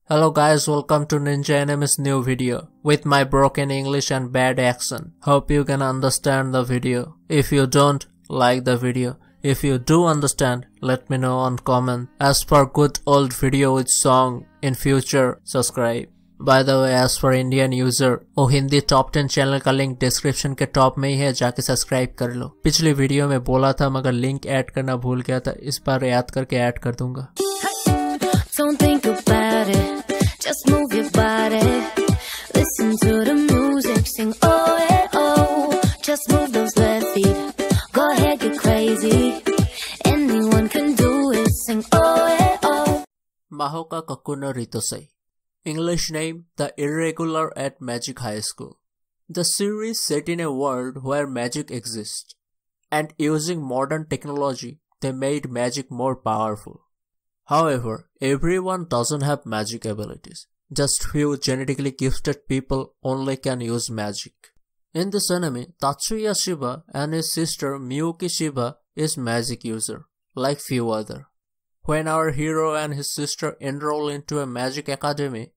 Hello guys, welcome to Ninja Anime's new video with my broken English and bad accent. Hope you can understand the video. If you don't, like the video. If you do understand, let me know on comment. As for good old video with song in future, subscribe. By the way, as for Indian user, वो Hindi top 10 channel का link description के top में ही है, जाके subscribe कर लो। पिछली video में बोला था मगर लिंक ऐड करना भूल गया था, इस बार याद करके ऐड कर दूंगा। Don't think about it, just move your body. Listen to the music, sing oh yeah oh. Just move those left feet, go ahead get crazy. Anyone can do it, sing oh yeah oh. Mahoka Kakuno Ritosei. English name, The Irregular at Magic High School. The series set in a world where magic exists, and using modern technology, they made magic more powerful. However, everyone doesn't have magic abilities. Just few genetically gifted people only can use magic. In this anime, Tatsuya Shiba and his sister Miyuki Shiba is magic user, like few other. When our hero and his sister enroll into a magic academy,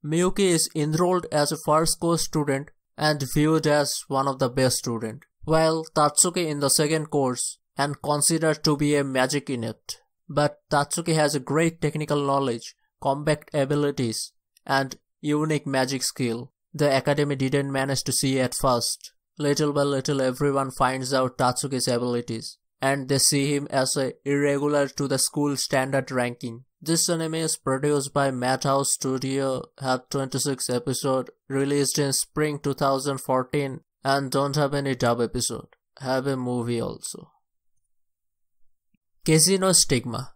Miyuki is enrolled as a first course student and viewed as one of the best students, while Tatsuki in the second course and considered to be a magic inept. But Tatsuki has a great technical knowledge, combat abilities, and unique magic skill the academy didn't manage to see at first. Little by little everyone finds out Tatsuki's abilities, and they see him as a irregular to the school standard ranking. This anime is produced by Madhouse Studio, have 26 episodes, released in spring 2014, and don't have any dub episode. Have a movie also. Keizino Stigma.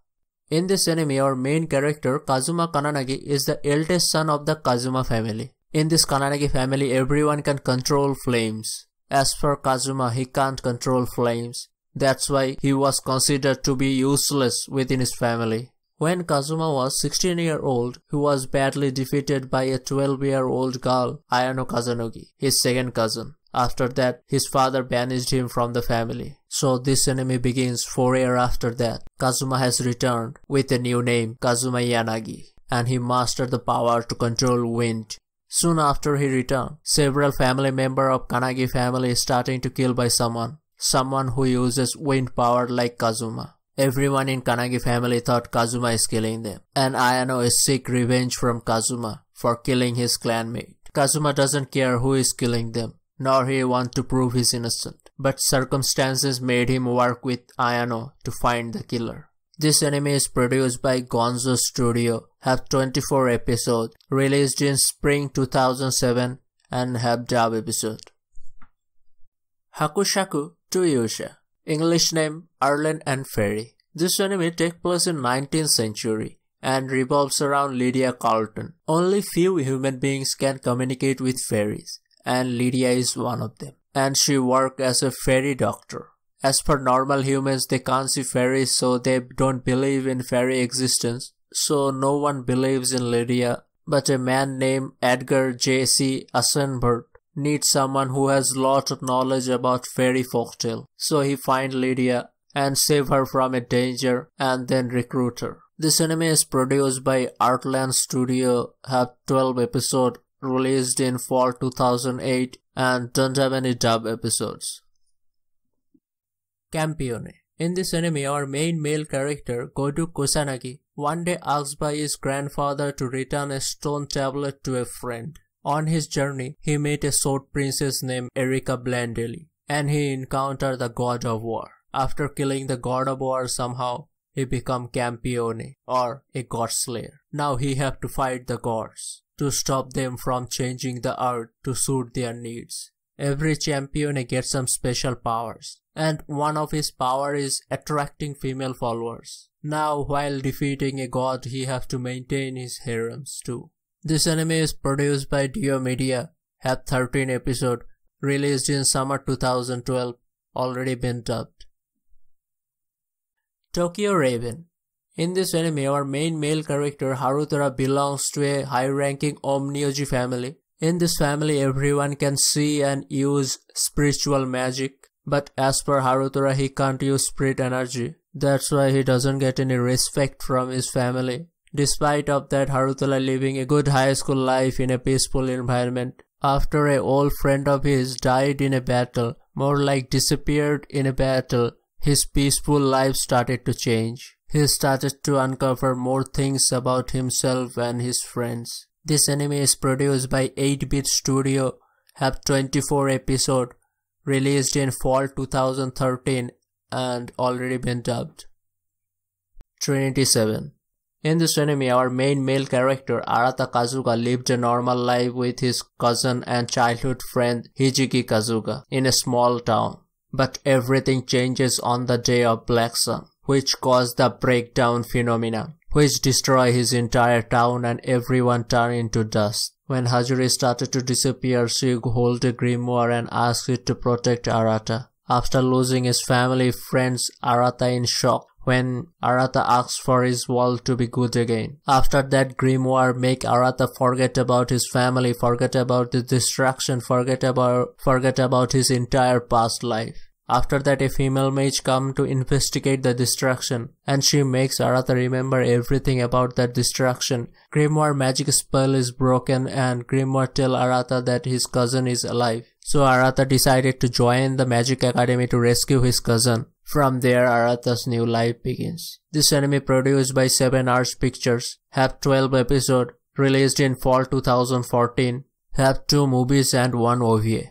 In this anime, our main character Kazuma Kananagi is the eldest son of the Kazuma family. In this Kananagi family, everyone can control flames. As for Kazuma, he can't control flames. That's why he was considered to be useless within his family. When Kazuma was 16-year-old, he was badly defeated by a 12-year-old girl, Ayano Kazanogi, his second cousin. After that, his father banished him from the family. So this anime begins 4 years after that. Kazuma has returned with a new name, Kazuma Yanagi, and he mastered the power to control wind. Soon after he returned, several family members of Kanagi family is starting to killed by someone who uses wind power like Kazuma. Everyone in Kanagi family thought Kazuma is killing them, and Ayano is seek revenge from Kazuma for killing his clanmate. Kazuma doesn't care who is killing them, nor he want to prove he's innocent, but circumstances made him work with Ayano to find the killer. This anime is produced by Gonzo Studio, have 24 episodes, released in spring 2007, and have dub episode. Hakushaku to Yusha. English name, Erlen and Fairy. This anime takes place in 19th century and revolves around Lydia Carlton. Only few human beings can communicate with fairies, and Lydia is one of them. And she works as a fairy doctor. As for normal humans, they can't see fairies, so they don't believe in fairy existence. So no one believes in Lydia, but a man named Edgar J.C. Assenberg needs someone who has lot of knowledge about fairy folktale. So he finds Lydia and save her from a danger and then recruit her. This anime is produced by Artland Studio, have 12 episodes, released in fall 2008, and don't have any dub episodes. Campione. In this anime, our main male character, Godu Kusanagi, one day asked by his grandfather to return a stone tablet to a friend. On his journey, he met a sword princess named Erika Blandelli, and he encountered the god of war. After killing the god of war somehow, he became Campione, or a god slayer. Now he have to fight the gods to stop them from changing the earth to suit their needs. Every Campione gets some special powers, and one of his power is attracting female followers. Now while defeating a god, he have to maintain his harems too. This anime is produced by Dio Media, have 13 episodes, released in summer 2012, already been dubbed. Tokyo Raven. In this anime, our main male character Harutora belongs to a high-ranking Omnioji family. In this family, everyone can see and use spiritual magic, but as per Harutora, he can't use spirit energy. That's why he doesn't get any respect from his family, Despite of that, Haruthala living a good high school life in a peaceful environment. After an old friend of his died in a battle, more like disappeared in a battle, his peaceful life started to change. He started to uncover more things about himself and his friends. This anime is produced by 8-Bit Studio, have 24 episodes, released in fall 2013 and already been dubbed. Trinity 7. In this anime, our main male character Arata Kazuga lived a normal life with his cousin and childhood friend Hijiki Kazuga in a small town. But everything changes on the day of Black Sun, which caused the breakdown phenomenon, which destroyed his entire town and everyone turned into dust. When Hajiri started to disappear, she held a grimoire and asked it to protect Arata. After losing his family, friends, Arata in shock when Arata asks for his world to be good again. After that, grimoire make Arata forget about his family, forget about the distraction, forget about his entire past life. After that, a female mage comes to investigate the distraction, and she makes Arata remember everything about that distraction. Grimoire magic spell is broken, and Grimoire tells Arata that his cousin is alive. So Arata decided to join the magic academy to rescue his cousin. From there, Arata's new life begins. This anime produced by 7 Arts Pictures, have 12 episodes, released in fall 2014, have 2 movies and 1 OVA.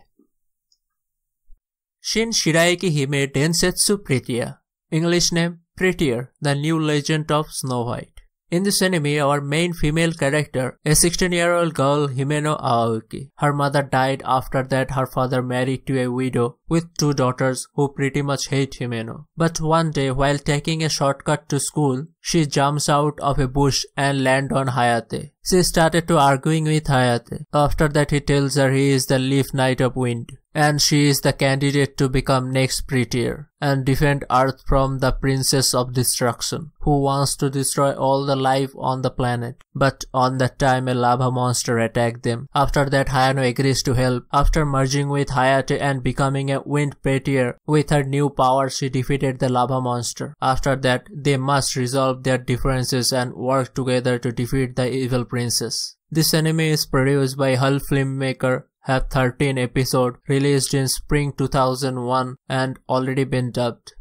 Shin Shiraiki Hime Densetsu Prettier. English name Prettier, the new legend of Snow White. In this anime, our main female character, a 16-year-old girl Himeno Aoki. Her mother died. After that, her father married to a widow with 2 daughters who pretty much hate Himeno. But one day, while taking a shortcut to school, she jumps out of a bush and lands on Hayate. She started to arguing with Hayate. After that, he tells her he is the Leaf Knight of Wind, and she is the candidate to become next Prettier and defend Earth from the Princess of Destruction, who wants to destroy all the life on the planet. But on that time, a lava monster attacked them. After that, Hayano agrees to help. After merging with Hayate and becoming a Wind Prettier, with her new power, she defeated the lava monster. After that, they must resolve their differences and work together to defeat the evil princess. This anime is produced by Hull Filmmaker, have 13 episodes, released in spring 2001 and already been dubbed.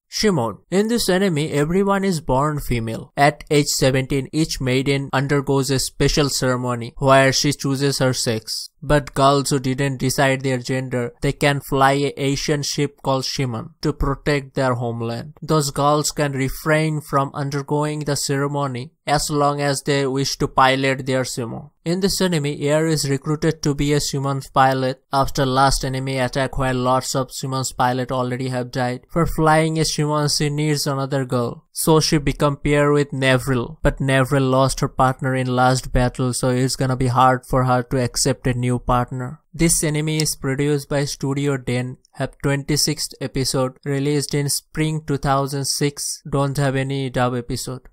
Shimon. In this anime, everyone is born female. At age 17, each maiden undergoes a special ceremony where she chooses her sex. But girls who didn't decide their gender, they can fly an Asian ship called Shimon to protect their homeland. Those girls can refrain from undergoing the ceremony as long as they wish to pilot their sumo. In this anime, Air is recruited to be a Shimon's pilot after last anime attack where lots of Shimon's pilots already have died. For flying a Shimon, she needs another girl. So she become pair with Nevril, but Nevril lost her partner in last battle, so it's gonna be hard for her to accept a new partner. This anime is produced by Studio Den, have 26th episode, released in spring 2006, don't have any dub episode.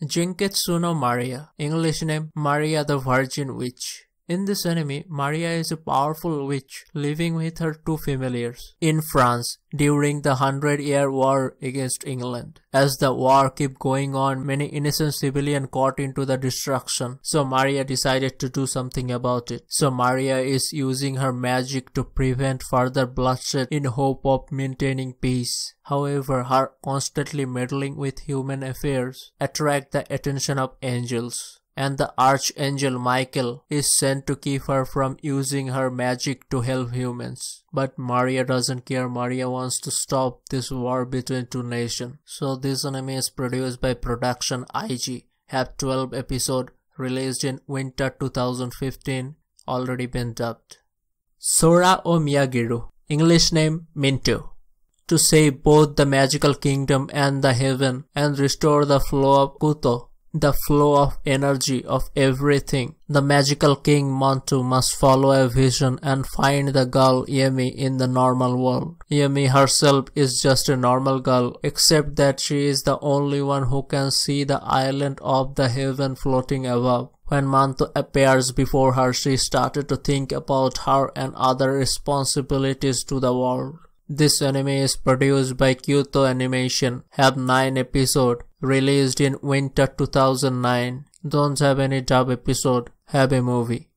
Genketsu no Maria, English name Maria the Virgin Witch. In this anime, Maria is a powerful witch living with her 2 familiars in France during the 100-year war against England. As the war kept going on, many innocent civilians caught into the destruction, so Maria decided to do something about it. So Maria is using her magic to prevent further bloodshed in hope of maintaining peace. However, her constantly meddling with human affairs attract the attention of angels, and the Archangel Michael is sent to keep her from using her magic to help humans. But Maria doesn't care. Maria wants to stop this war between 2 nations. So this anime is produced by Production IG, have 12 episodes, released in winter 2015, already been dubbed. Sora o Miyagiru, English name Minto. To save both the magical kingdom and the heaven and restore the flow of Kuto, the flow of energy of everything, the magical king Mantu must follow a vision and find the girl Yemi in the normal world. Yemi herself is just a normal girl, except that she is the only one who can see the island of the heaven floating above. When Mantu appears before her, she started to think about her and other responsibilities to the world. This anime is produced by Kyoto Animation, have 9 episodes, released in winter 2009. Don't have any dub episode, have a movie.